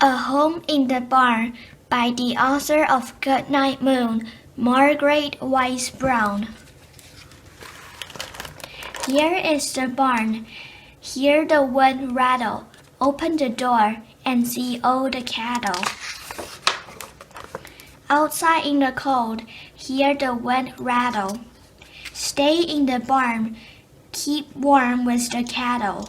A Home in the Barn by the author of Goodnight Moon, Margaret Wise Brown. Here is the barn. Hear the wind rattle. Open the door and see all the cattle. Outside in the cold, hear the wind rattle. Stay in the barn. Keep warm with the cattle.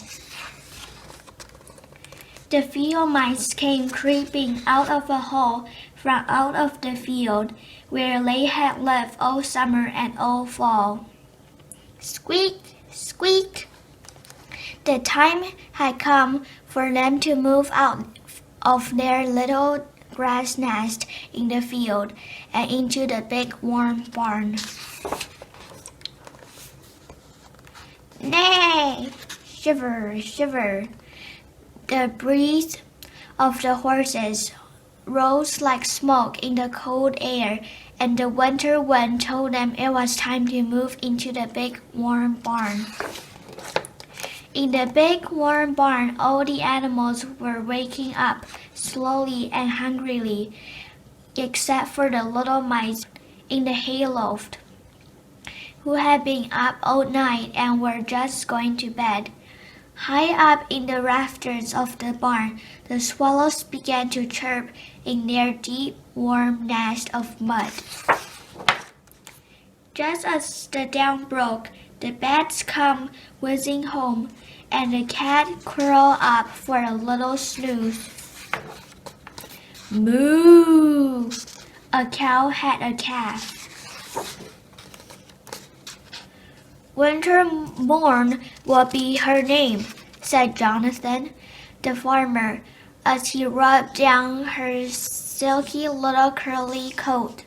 The field mice came creeping out of a hole from out of the field, where they had lived all summer and all fall. Squeak, squeak! The time had come for them to move out of their little grass nest in the field and into the big warm barn. Nay! Shiver, shiver! The breath of the horses rose like smoke in the cold air, and the winter wind told them it was time to move into the big warm barn. In the big warm barn, all the animals were waking up slowly and hungrily, except for the little mice in the hayloft, who had been up all night and were just going to bed. High up in the rafters of the barn, the swallows began to chirp in their deep, warm nest of mud. Just as the dawn broke, the bats come whizzing home, and the cat curled up for a little snooze. Moo! A cow had a calf. Wintermorn will be her name, said Jonathan, the farmer, as he rubbed down her silky little curly coat.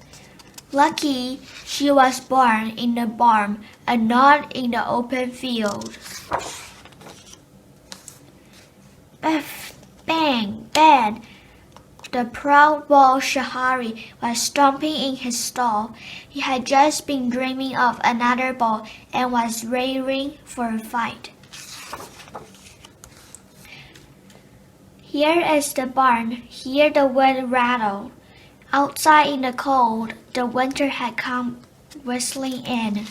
Lucky she was born in the barn and not in the open field. Biff, bang, bang! The proud bull Shahari was stomping in his stall. He had just been dreaming of another bull and was raring for a fight. Here is the barn. Hear the wind rattle. Outside in the cold, the winter had come whistling in.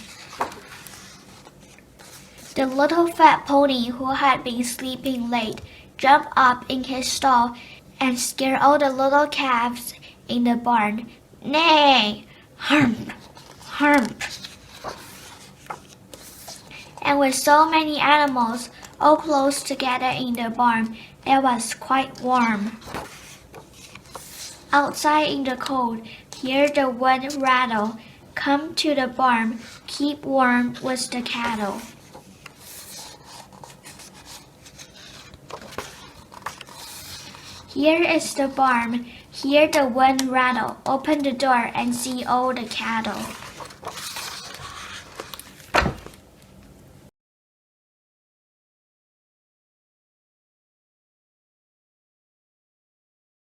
The little fat pony who had been sleeping late jumped up in his stall and scared all the little calves in the barn. Nay! Hump! Hump! And with so many animals all close together in the barn, it was quite warm. Outside in the cold, hear the wind rattle. Come to the barn, keep warm with the cattle. Here is the barn. Hear the wind rattle. Open the door and see all the cattle.